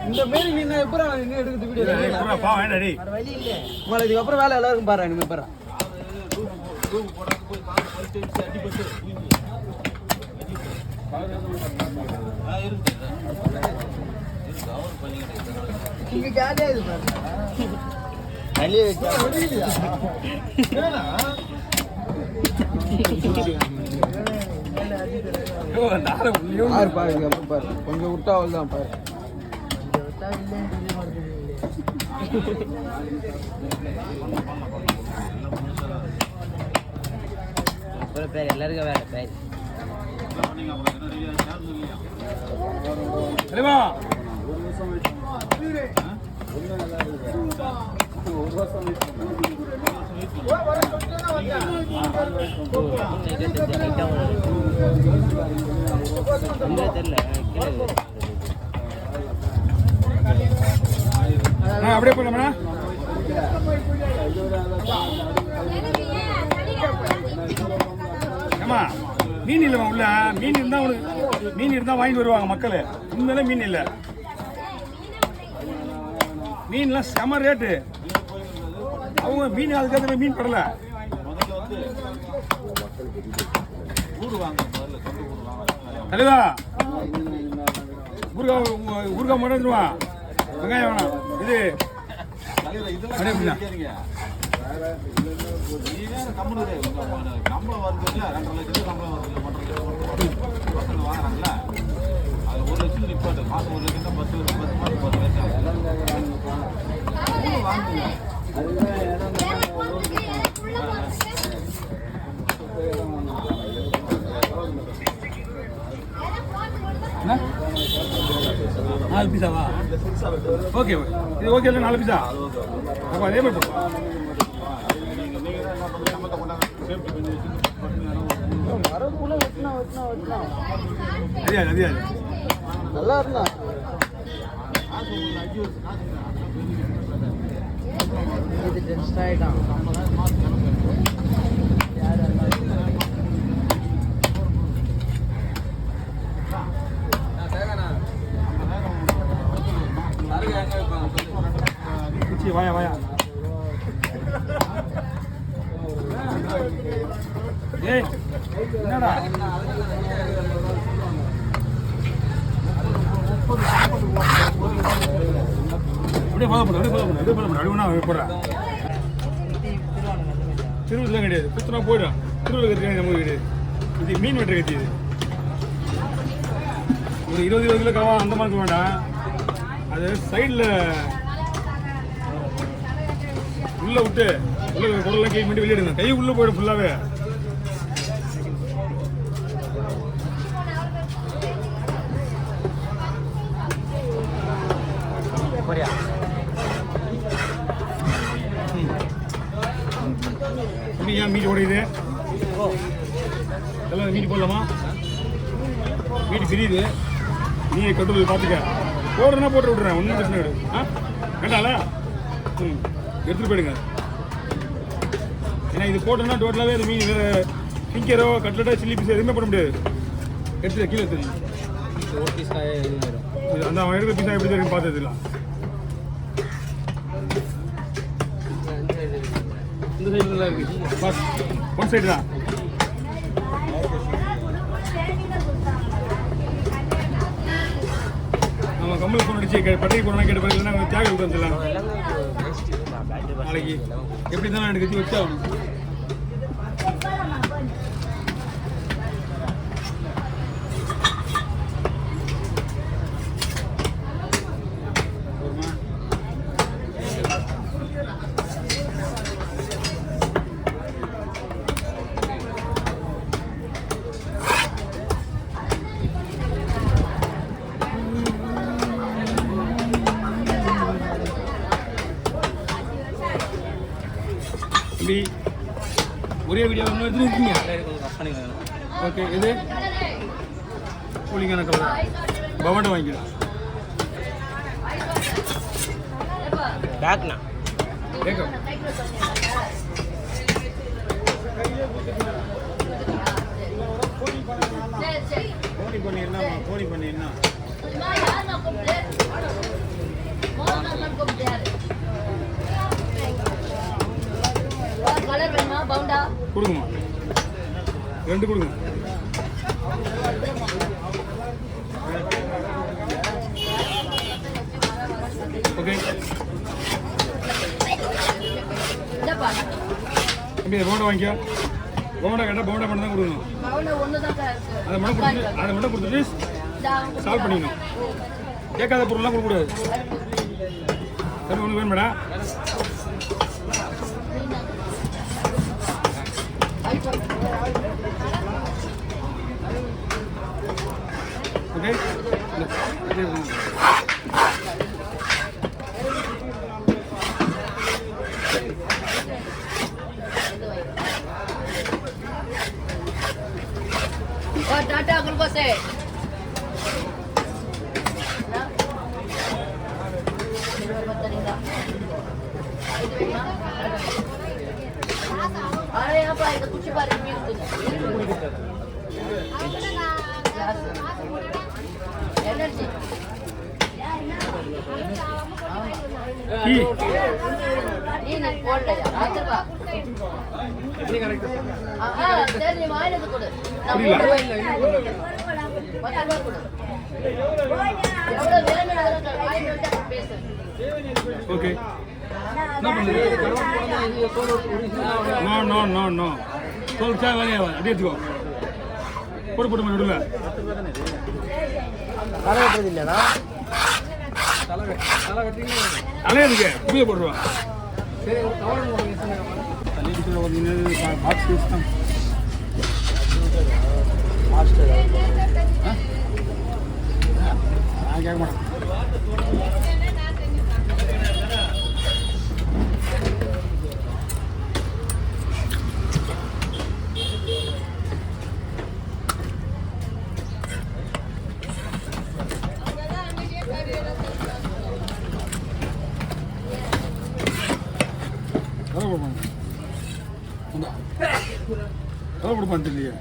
இந்த மாரி நீ எப்பறம் எடுக்கிறது வீடியோ உங்களுக்கு இதுக்கப்புறம் வேலை எல்லாருக்கும் பாரு இனிமே பாரு இங்க ஜாலியா இது பாரு வெளிய வெச்சா ஏனா பாரு கொஞ்சம் விட்டா அவ்வளோதான் பாரு பேர் எல்லாருக்கும் வேலை பேர் அப்படியே போலாமா ஏமா மீன் இல்லைம்மா உள்ள மீன் இருந்தா உனக்கு மீன் இருந்தா வாங்கிட்டு வருவாங்க மக்கள் உண்மையில மீன் இல்லை மீன்லாம் செம ரேட்டு அவங்க மீன் அதுக்காக மீன் படல தலைவா ஊருக்கா மட்டும் வெங்காயம் வேணாம் இது நாலு பீஸாவா ஓகே இது ஓகே இல்லை 4 பீஸா அப்போ அதே மாதிரி போடுவோம் அதிகாது நல்லா இருந்தா வாயா வாயா ஏய் என்னடா அப்படியே ஃபாலோ பண்ணு அடிவனா போடுறேன் திருவிழா கிடையாது புத்தனா போயிடும் திருவிழா கட்டி நமக்கு கிடையாது இது மீன் வெட்டுற கட்டி இது ஒரு 20 கிலோ கவா அந்த மாதிரி வேண்டாம் அது சைடில் உள்ள விட்டு உள்ள குடலாம் கை பண்ணி வெளியிடுங்க கை உள்ள போயிடும் ஃபுல்லாவே ஏன் மீட் ஓடையுது எல்லாம் மீட் போடலாமா மீட் பிரியுது நீ கட்டுறது பார்த்துக்க போடுறேன்னா போட்டு விட்றேன் ஒன்றும் பிரச்சனை கிடையாது கேட்டால எடுத்துகிட்டு போயிடுங்க ஏன்னா இது போட்டோன்னா டோட்டலாகவே அது மீன் பிங்கரோ கட்லட்டோ சில்லி பீஸ் எதுவுமே போட முடியாது எடுத்து கீழே எடுத்து இது அந்த அவன் எடுக்கிற பீஸாக எப்படி தெரியும் பார்த்துக்கலாம் இந்த சைடில் தான் இருக்குது பஸ் ஒன் சைடு தான் நம்ம கம்பளி ஃபோன் அடிச்சு பட்டைக்கு போனால் கேட்டு பிறகு நாங்கள் தியாக விட்டு வந்துடலாம் நாளைக்கு எப்படி தானே எனக்கு கட்டி வச்சா ஒரே வீடியோ ஒன்று எடுத்துருக்கீங்க ஓகே இது கூலிங்கான கலர் பவட்டை வாங்கிக்கலாம் பேக்னா கேட்கும் போனி பண்ணி என்ன கொடுங்கம்மா 2 கொடுங்க ஓகே தம்பி போண்டா வாங்கிக்கோ போண்டா கேட்டால் போண்டா மட்டும் தான் கொடுக்கணும் அதை மட்டும் கொடுத்துட்டு சால்வ் பண்ணிக்கணும் கேட்காத பொருள்லாம் கொடுக்கக்கூடாது தம்பி ஒன்று வேணும் மேடம் ஓகே टाटा ग्लूकोज है अरे यहाँ पर कुछ बार एनर्जी ஓகே நோ சொல்லிச்சா வேலையா அப்படியே எடுத்துக்கோ போட்டு விடல தலை வெட்டுறது இல்லையா அலையாதுக்கு புதிய போட்டுருவான் பாக்ஸ் தான் நான் கேட்க மாட்டேன் கொடுப்பான் தெரியலையே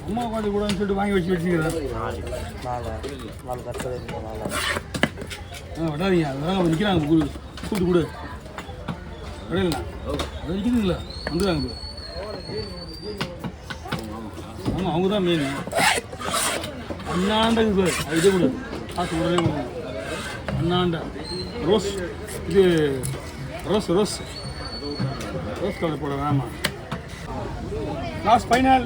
அம்மா உட்காந்து கூடன்னு சொல்லிட்டு வாங்கி வச்சுக்கிறேன் விடாதீங்க அதெல்லாம் அவங்க நிற்கிறாங்க கூப்பிட்டு கொடு விடையில அது நிற்கிறதுங்களா வந்துடுறாங்க ஆமாம் அவங்க தான் மெயின் அண்ணாண்டது சார் அது இதே கொடு காசு உடனே கொடுங்க அண்ணாண்டா ரோஸ் இது ரோஸ் ரோஸ் ரோஸ் கலர் போட வேணாமா லாஸ்ட் ஃபைனல்